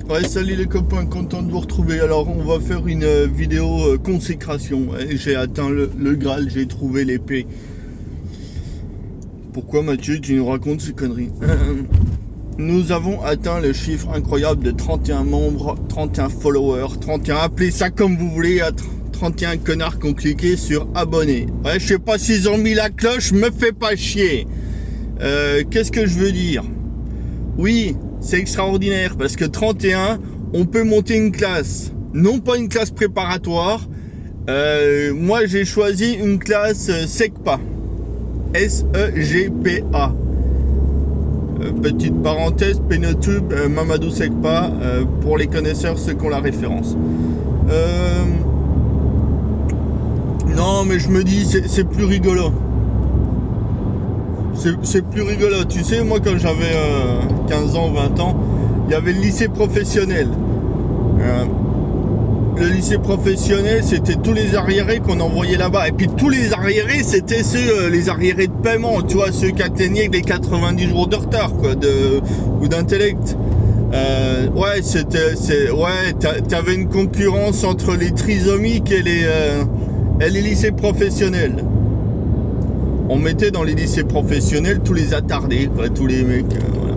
Ouais, salut les copains, content de vous retrouver. Alors, on va faire une vidéo consécration. J'ai atteint le Graal, j'ai trouvé l'épée. Pourquoi Mathieu, tu nous racontes ces conneries? Nous avons atteint le chiffre incroyable de 31 membres, 31 followers, 31, appelez ça comme vous voulez, 31 connards qui ont cliqué sur abonner. Ouais, je sais pas s'ils ont mis la cloche, me fais pas chier. Qu'est-ce que je veux dire? Oui, c'est extraordinaire parce que 31, on peut monter une classe. Non pas une classe préparatoire. Moi, j'ai choisi une classe SEGPA. S-E-G-P-A. Petite parenthèse, Pénotube, Mamadou SEGPA, pour les connaisseurs, ceux qui ont la référence. Non, mais je me dis, c'est plus rigolo. C'est plus rigolo. Tu sais, moi, quand j'avais 15 ans, 20 ans, il y avait le lycée professionnel. Le lycée professionnel, c'était tous les arriérés qu'on envoyait là-bas. Et puis tous les arriérés, c'était ceux, les arriérés de paiement, tu vois, ceux qui atteignaient les 90 jours de retard, quoi, ou d'intellect. Ouais, t'avais une concurrence entre les trisomiques et les lycées professionnels. On mettait dans les lycées professionnels tous les attardés, quoi, tous les mecs. Voilà.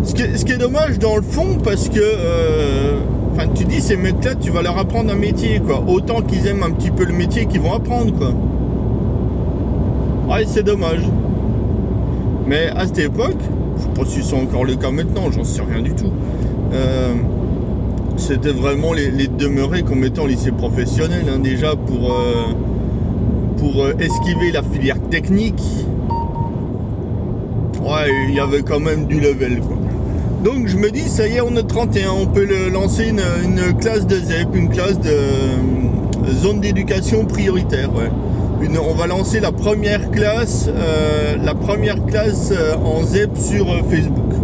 Ce qui est dommage dans le fond, parce que tu dis, ces mecs-là, tu vas leur apprendre un métier, quoi. Autant qu'ils aiment un petit peu le métier qu'ils vont apprendre, quoi. Ouais, c'est dommage. Mais à cette époque, je sais pas si c'est encore le cas maintenant, j'en sais rien du tout. C'était vraiment les demeurés qu'on mettait en lycée professionnel, hein, déjà pour esquiver la filière technique. Ouais, il y avait quand même du level, quoi. Donc je me dis, ça y est, on est 31, on peut lancer une classe de ZEP, une classe de zone d'éducation prioritaire, ouais. On va lancer la première classe en ZEP sur Facebook.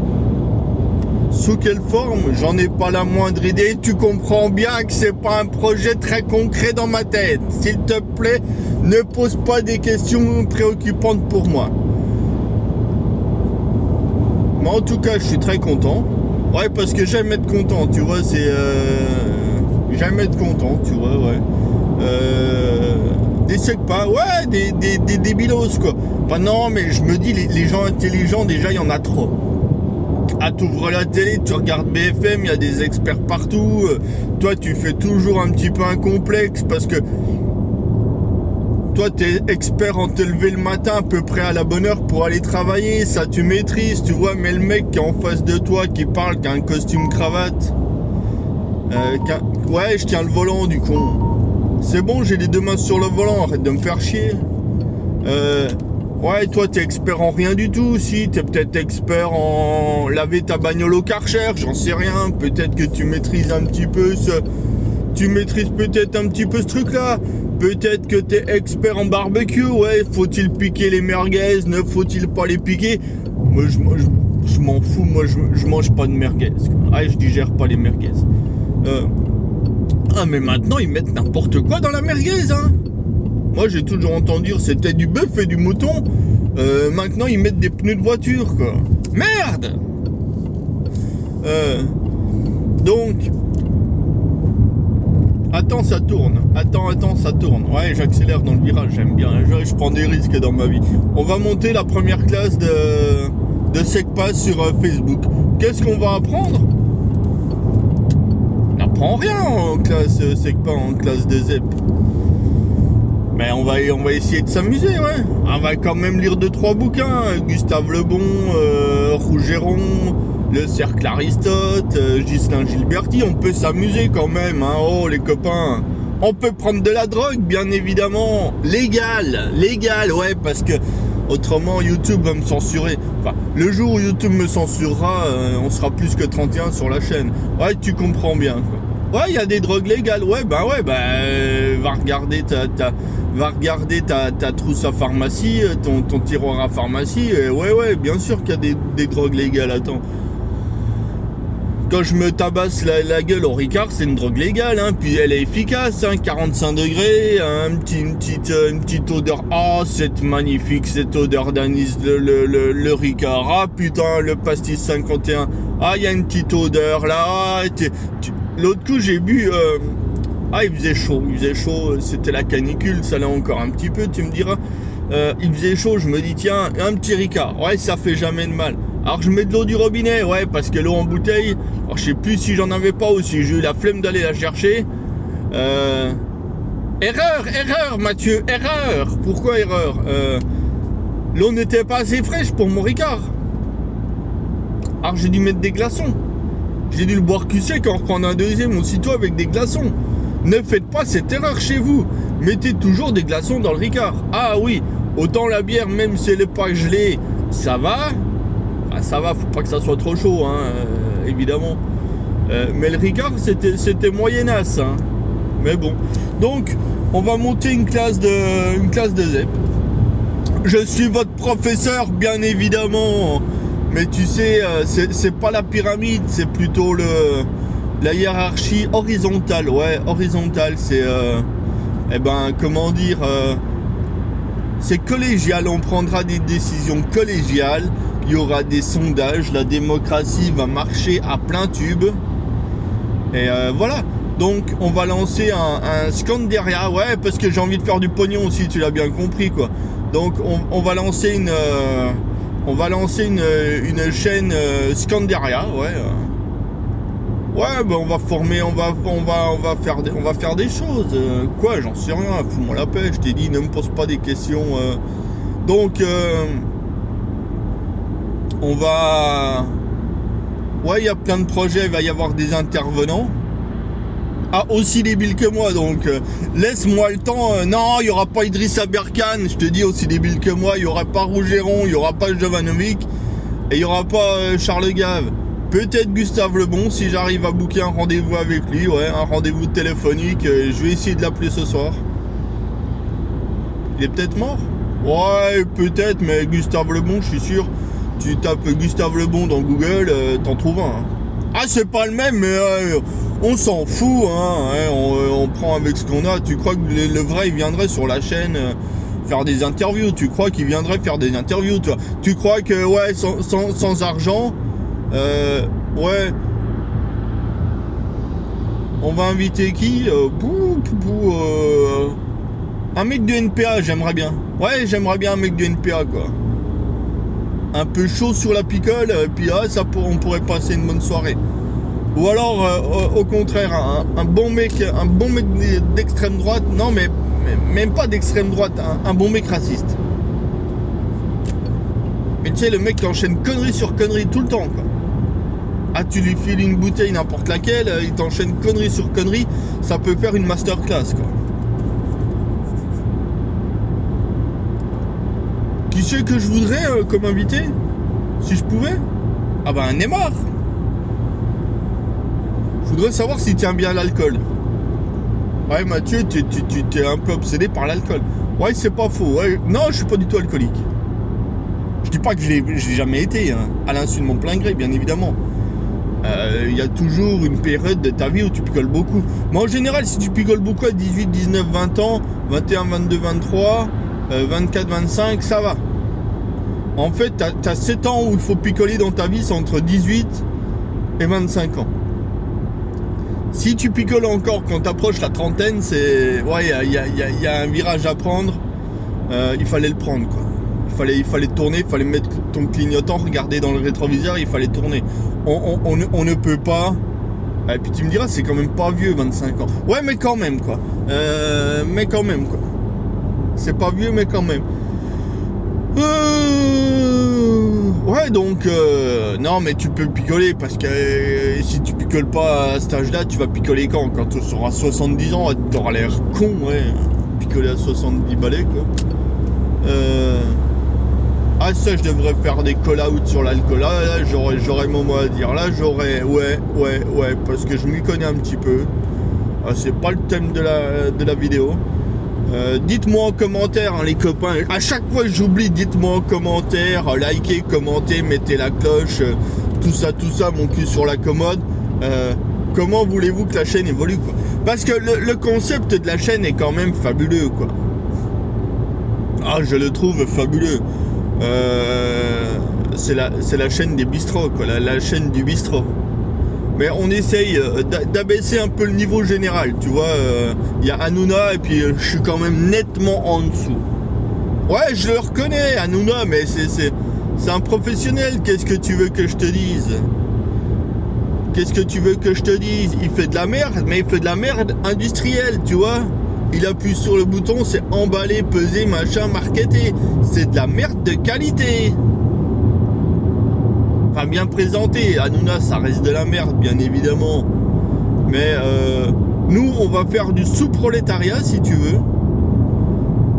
Sous quelle forme? J'en ai pas la moindre idée. Tu comprends bien que c'est pas un projet très concret dans ma tête. S'il te plaît, ne pose pas des questions préoccupantes pour moi. Mais en tout cas, je suis très content. Ouais, parce que j'aime être content, tu vois, j'aime être content, tu vois, ouais. Des SEGPA, ouais, des débilos, quoi. Enfin, non, mais je me dis, les gens intelligents, déjà, il y en a trop. Ah, t'ouvres la télé, tu regardes BFM, il y a des experts partout. Toi, tu fais toujours un petit peu un complexe parce que toi, t'es expert en te lever le matin à peu près à la bonne heure pour aller travailler. Ça, tu maîtrises, tu vois. Mais le mec qui est en face de toi, qui parle, qui a un costume cravate, ouais, je tiens le volant du con. C'est bon, j'ai les deux mains sur le volant, arrête de me faire chier. Ouais, toi, t'es expert en rien du tout. Si, t'es peut-être expert en laver ta bagnole au Karcher, j'en sais rien. Peut-être que tu maîtrises un petit peu ce truc-là. Peut-être que t'es expert en barbecue. Ouais, faut-il piquer les merguez? Ne faut-il pas les piquer? Moi, je m'en fous. Moi, je mange pas de merguez. Ah, je digère pas les merguez. Ah, mais maintenant, ils mettent n'importe quoi dans la merguez, hein. Moi, j'ai toujours entendu c'était du bœuf et du mouton. Maintenant, ils mettent des pneus de voiture, quoi. Merde! Donc... Attends, ça tourne. Attends, ça tourne. Ouais, j'accélère dans le virage, j'aime bien. Je prends des risques dans ma vie. On va monter la première classe de SEGPA sur Facebook. Qu'est-ce qu'on va apprendre? On n'apprend rien en classe SEGPA, en classe de ZEP. Mais on va essayer de s'amuser, ouais. On va quand même lire 2-3 bouquins. Gustave Le Bon, Rougeron, Le Cercle Aristote, Ghislain Gilberti. On peut s'amuser quand même, hein. Oh, les copains. On peut prendre de la drogue, bien évidemment. Légal, ouais, parce que autrement, YouTube va me censurer. Enfin, le jour où YouTube me censurera, on sera plus que 31 sur la chaîne. Ouais, tu comprends bien, quoi. Ouais, il y a des drogues légales. Ouais, va regarder ta trousse à pharmacie, ton tiroir à pharmacie. Ouais, bien sûr qu'il y a des drogues légales. Attends. quand je me tabasse la gueule au Ricard, c'est une drogue légale, hein. Puis elle est efficace, hein, 45 degrés, hein, une petite odeur. Ah, c'est magnifique, cette odeur d'anis, le Ricard. Ah putain, le pastis 51. Ah, il y a une petite odeur là. Ah, l'autre coup, j'ai bu. Ah, il faisait chaud, c'était la canicule, ça l'est encore un petit peu, tu me diras. Il faisait chaud, je me dis, tiens, un petit Ricard. Ouais, ça fait jamais de mal. Alors je mets de l'eau du robinet, ouais, parce que l'eau en bouteille, alors je sais plus si j'en avais pas ou si j'ai eu la flemme d'aller la chercher. Erreur Mathieu, erreur. Pourquoi erreur? L'eau n'était pas assez fraîche pour mon Ricard. Alors j'ai dû mettre des glaçons. J'ai dû le boire cul sec en reprendre un deuxième aussitôt avec des glaçons. Ne faites pas cette erreur chez vous. Mettez toujours des glaçons dans le Ricard. Ah oui, autant la bière, même si elle n'est pas gelée, ça va. Ah, ça va, faut pas que ça soit trop chaud, hein, évidemment. Mais le Ricard, c'était moyennasse, hein. Mais bon. Donc, on va monter une classe de ZEP. Je suis votre professeur, bien évidemment. Mais tu sais, c'est pas la pyramide, c'est plutôt la hiérarchie horizontale. Ouais, horizontale, c'est... comment dire... c'est collégial, on prendra des décisions collégiales. Il y aura des sondages, la démocratie va marcher à plein tube. Et voilà. Donc on va lancer un Scanderia, ouais, parce que j'ai envie de faire du pognon aussi, tu l'as bien compris, quoi. Donc on va lancer une chaîne Scanderia, ouais. Ouais, ben on va former, on va faire des choses. Quoi, j'en sais rien, fous-moi la paix, je t'ai dit, ne me pose pas des questions. Donc on va... Ouais, il y a plein de projets, il va y avoir des intervenants. Ah, aussi débile que moi, donc laisse-moi le temps. Non, il n'y aura pas Idrissa Berkane, je te dis, aussi débile que moi. Il n'y aura pas Rougeron, il n'y aura pas Jovanovic. Et il n'y aura pas Charles Gave. Peut-être Gustave Lebon, si j'arrive à booker un rendez-vous avec lui. Ouais, un rendez-vous téléphonique. Je vais essayer de l'appeler ce soir. Il est peut-être mort? Ouais, peut-être, mais Gustave Lebon, je suis sûr. Tu tapes Gustave Lebon dans Google, t'en trouves un. Hein. Ah, c'est pas le même, mais on s'en fout, hein, on prend avec ce qu'on a. Tu crois que le vrai, il viendrait sur la chaîne faire des interviews? Tu crois qu'il viendrait faire des interviews, toi? Tu crois que, ouais, sans argent, ouais, on va inviter qui? Un mec de NPA, j'aimerais bien. Ouais, j'aimerais bien un mec de NPA, quoi. Un peu chaud sur la picole, puis on pourrait passer une bonne soirée. Ou alors, au contraire, un bon mec d'extrême droite, non, mais même pas d'extrême droite, un bon mec raciste. Mais tu sais, le mec qui enchaîne connerie sur connerie tout le temps, quoi. Ah, tu lui files une bouteille, n'importe laquelle, il t'enchaîne connerie sur connerie, ça peut faire une masterclass, quoi. Qui c'est que je voudrais comme invité? Si je pouvais? Ah ben, Neymar. Je voudrais savoir s'il tient bien l'alcool. Ouais, Mathieu, tu t'es un peu obsédé par l'alcool. Ouais, c'est pas faux. Ouais. Non, je suis pas du tout alcoolique. Je dis pas que je l'ai jamais été, hein, à l'insu de mon plein gré, bien évidemment. Il y a toujours une période de ta vie où tu picoles beaucoup. Mais en général, si tu picoles beaucoup à 18, 19, 20 ans, 21, 22, 23, 24, 25, ça va. En fait, t'as 7 ans où il faut picoler dans ta vie, c'est entre 18 et 25 ans. Si tu picoles encore quand t'approches la trentaine, c'est... Ouais, il y a un virage à prendre. Il fallait le prendre, quoi. Il fallait tourner, il fallait mettre ton clignotant, regarder dans le rétroviseur, il fallait tourner. On ne peut pas... Et puis tu me diras, c'est quand même pas vieux, 25 ans. Ouais, mais quand même, quoi. C'est pas vieux, mais quand même. Ouais, donc non, mais tu peux picoler parce que si tu picoles pas à cet âge-là, tu vas picoler quand tu seras 70 ans, t'auras l'air con, ouais. Picoler à 70 balais, quoi. Ah, ça, je devrais faire des call-out sur l'alcool. Là, j'aurais mon mot à dire. Là, ouais, parce que je m'y connais un petit peu. Ah, c'est pas le thème de la vidéo. Dites-moi en commentaire, hein, les copains. À chaque fois que j'oublie, dites-moi en commentaire, likez, commentez, mettez la cloche, tout ça, mon cul sur la commode. comment voulez-vous que la chaîne évolue, quoi? Parce que le concept de la chaîne est quand même fabuleux, quoi. Ah, je le trouve fabuleux. C'est la chaîne des bistrots, quoi, la chaîne du bistrot. Mais on essaye d'abaisser un peu le niveau général, tu vois. Il y a Hanouna et puis je suis quand même nettement en dessous. Ouais, je le reconnais, Hanouna, mais c'est un professionnel. Qu'est-ce que tu veux que je te dise? Qu'est-ce que tu veux que je te dise? Il fait de la merde, mais il fait de la merde industrielle, tu vois. Il appuie sur le bouton, c'est emballé, pesé, machin, marketé. C'est de la merde de qualité. Enfin, bien présenté. Hanouna, ça reste de la merde, bien évidemment. Mais nous, on va faire du sous-prolétariat, si tu veux.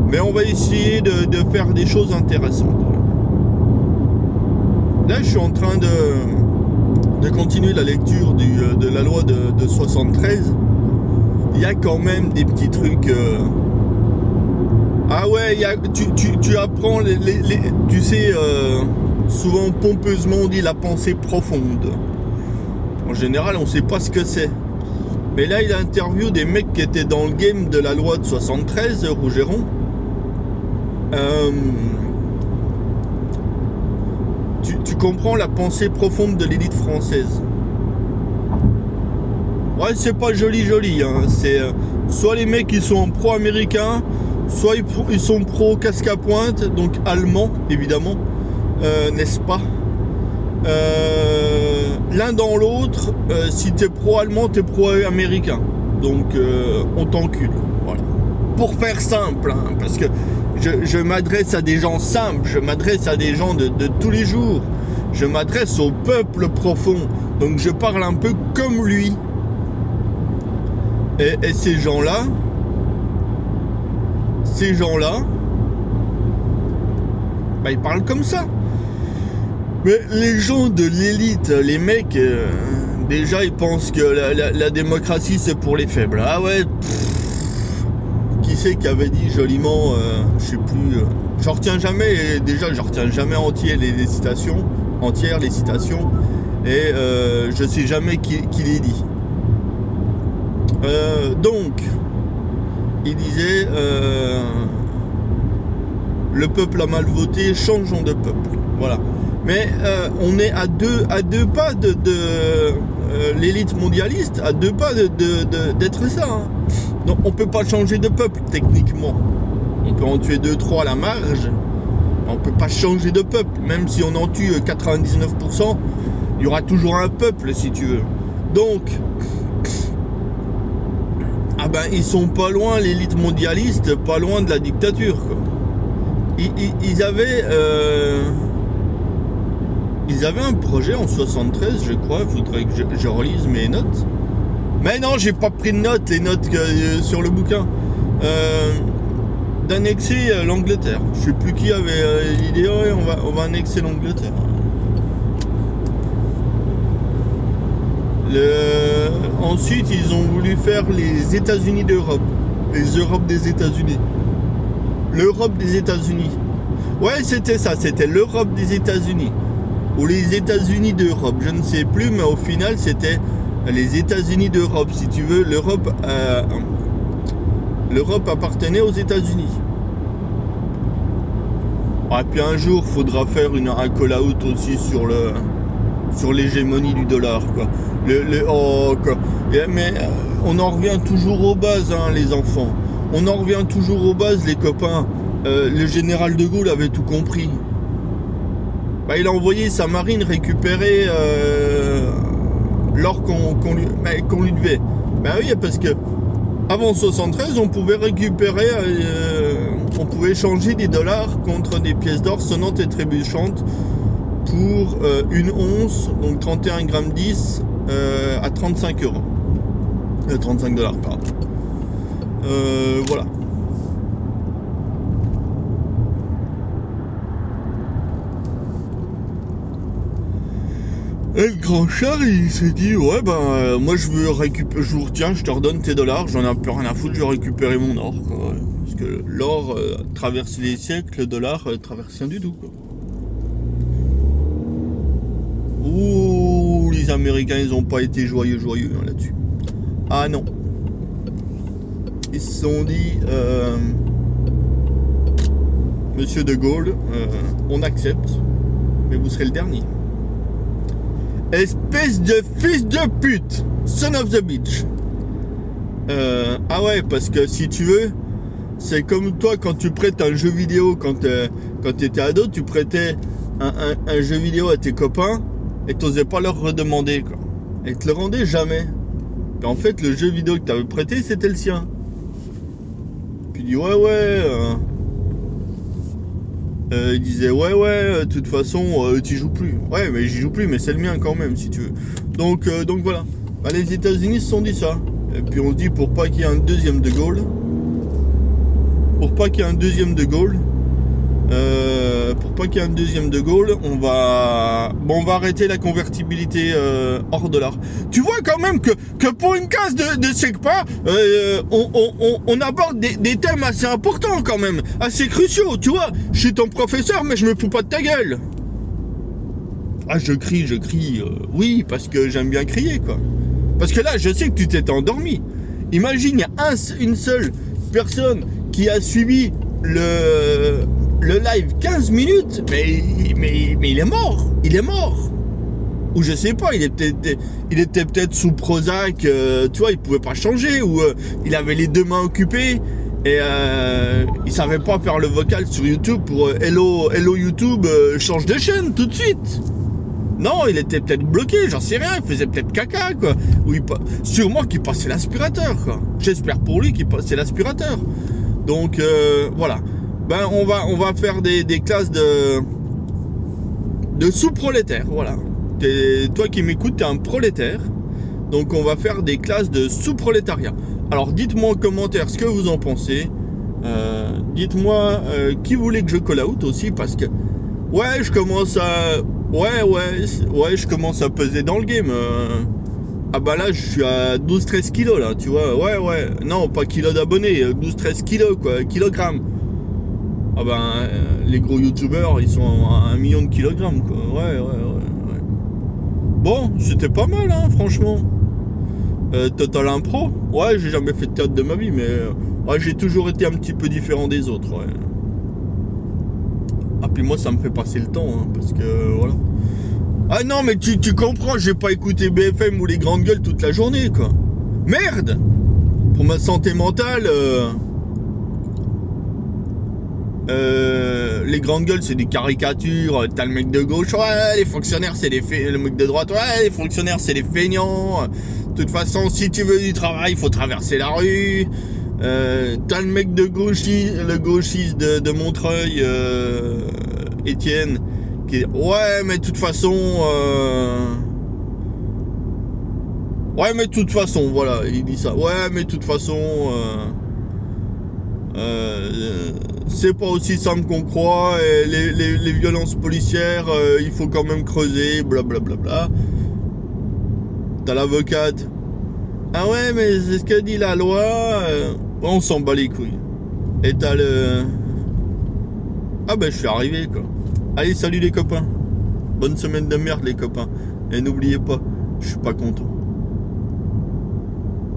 Mais on va essayer de faire des choses intéressantes. Là, je suis en train de continuer la lecture de la loi de 73. Il y a quand même des petits trucs. Ah ouais, tu apprends tu sais, souvent pompeusement on dit la pensée profonde. En général, on sait pas ce que c'est. Mais là, il interviewe des mecs qui étaient dans le game de la loi de 73, Rougeron. Tu comprends la pensée profonde de l'élite française. Ouais, c'est pas joli, hein. C'est soit les mecs ils sont pro-américains, soit ils sont pro-casque à pointe, donc allemand évidemment, n'est-ce pas? L'un dans l'autre, si t'es pro-allemand, t'es pro-américain. Donc on t'encule. Voilà. Pour faire simple, hein, parce que je m'adresse à des gens simples, je m'adresse à des gens de tous les jours, je m'adresse au peuple profond, donc je parle un peu comme lui. Et ces gens-là, bah, ils parlent comme ça. Mais les gens de l'élite, les mecs, déjà ils pensent que la démocratie c'est pour les faibles. Ah ouais, qui c'est qui avait dit joliment, je sais plus, j'en retiens jamais, et déjà je retiens jamais entières les citations, et je sais jamais qui les dit. Donc, il disait le peuple a mal voté, changeons de peuple. Voilà. Mais on est à deux pas de l'élite mondialiste, à 2 pas d'être ça. Hein. Donc on peut pas changer de peuple techniquement. On peut en tuer 2-3 à la marge. On peut pas changer de peuple. Même si on en tue 99%, il y aura toujours un peuple si tu veux. Donc ah ben ils sont pas loin, l'élite mondialiste, pas loin de la dictature, quoi. Ils avaient un projet en 73, je crois. Il faudrait que je relise mes notes. Mais non, j'ai pas pris de notes, les notes sur le bouquin. D'annexer l'Angleterre. Je sais plus qui avait l'idée. Ouais, on va annexer l'Angleterre. Ensuite, ils ont voulu faire les États-Unis d'Europe. Les Europes des États-Unis. L'Europe des États-Unis. Ouais, c'était ça. C'était l'Europe des États-Unis. Ou les États-Unis d'Europe. Je ne sais plus, mais au final, c'était les États-Unis d'Europe. Si tu veux, l'Europe appartenait aux États-Unis. Et puis un jour, il faudra faire un call-out aussi sur l'hégémonie du dollar, quoi. Quoi. Mais on en revient toujours aux bases, hein, les enfants. On en revient toujours aux bases, les copains. Le général de Gaulle avait tout compris. Bah, il a envoyé sa marine récupérer l'or qu'on lui devait. Bah oui, parce que avant 73, on pouvait récupérer, on pouvait échanger des dollars contre des pièces d'or sonnantes et trébuchantes pour une once, donc 31 grammes 10 à 35 euros. 35 dollars, pardon. Voilà. Et le grand Charles, il s'est dit, ouais ben moi je veux récupérer, je vous retiens, je te redonne tes dollars, j'en ai plus rien à foutre, je vais récupérer mon or, quoi. Parce que l'or traverse les siècles, le dollar traverse rien du tout, quoi. Ouh, les Américains, ils ont pas été joyeux hein, là-dessus. Ah non. Ils se sont dit, Monsieur de Gaulle, on accepte, mais vous serez le dernier. Espèce de fils de pute, son of the bitch. Ah ouais, parce que si tu veux, c'est comme toi quand tu prêtes un jeu vidéo, quand t'étais ado, tu prêtais un jeu vidéo à tes copains et t'osais pas leur redemander, quoi. Et te le rendaient jamais. Et en fait, le jeu vidéo que t'avais prêté, c'était le sien. Puis il dit ouais. Il disait ouais, de toute façon, tu joues plus. Ouais, mais j'y joue plus, mais c'est le mien quand même, si tu veux. Donc voilà. Bah, les États-Unis se sont dit ça. Et puis on se dit pour pas qu'il y ait un deuxième de Gaulle. On va arrêter la convertibilité hors dollar. Tu vois quand même que pour une case de SECPA, on aborde des thèmes assez importants quand même, assez cruciaux, tu vois. Je suis ton professeur, mais je me fous pas de ta gueule. Ah, je crie, oui, parce que j'aime bien crier, quoi. Parce que là, je sais que tu t'es endormi. Imagine, il y a une seule personne qui a suivi le live 15 minutes, mais il est mort. Ou je sais pas, il était peut-être sous Prozac, tu vois, il pouvait pas changer, ou il avait les deux mains occupées, et il savait pas faire le vocal sur YouTube pour hello YouTube, change de chaîne tout de suite. Non, il était peut-être bloqué, j'en sais rien, il faisait peut-être caca, quoi. Ou sûrement qu'il passait l'aspirateur, quoi. J'espère pour lui qu'il passait l'aspirateur. Donc voilà. Ben on va faire des classes de sous-prolétaires, voilà. Toi qui m'écoutes, t'es un prolétaire. Donc on va faire des classes de sous-prolétariat. Alors dites-moi en commentaire ce que vous en pensez. Dites-moi qui voulait que je call out aussi, parce que ouais, je commence à peser dans le game. Ah bah là, je suis à 12-13 kilos là, tu vois. Ouais. Non, pas kilos d'abonnés, 12-13 kilos quoi, kilogrammes. Ah bah les gros youtubeurs, ils sont à 1 million de kilogrammes quoi. Ouais. Bon, c'était pas mal hein, franchement. Total Impro. Ouais, j'ai jamais fait de théâtre de ma vie, mais ouais, j'ai toujours été un petit peu différent des autres, ouais. Ah puis moi ça me fait passer le temps hein, parce que voilà. Ah non mais tu comprends, j'ai pas écouté BFM ou les grandes gueules toute la journée quoi. Merde. Pour ma santé mentale les grandes gueules c'est des caricatures, t'as le mec de gauche, ouais les fonctionnaires c'est le mec de droite, ouais les fonctionnaires c'est les feignants. De toute façon si tu veux du travail il faut traverser la rue. T'as le mec de gauchiste, le gauchiste de Montreuil, Étienne, qui est ouais mais de toute façon voilà, il dit ça, ouais mais de toute façon c'est pas aussi simple qu'on croit, et les violences policières il faut quand même creuser, blablabla. T'as l'avocate, ah ouais mais c'est ce que dit la loi, on s'en bat les couilles. Et t'as le... Ah ben je suis arrivé quoi. Allez salut les copains. Bonne semaine de merde les copains. Et n'oubliez pas, je suis pas content.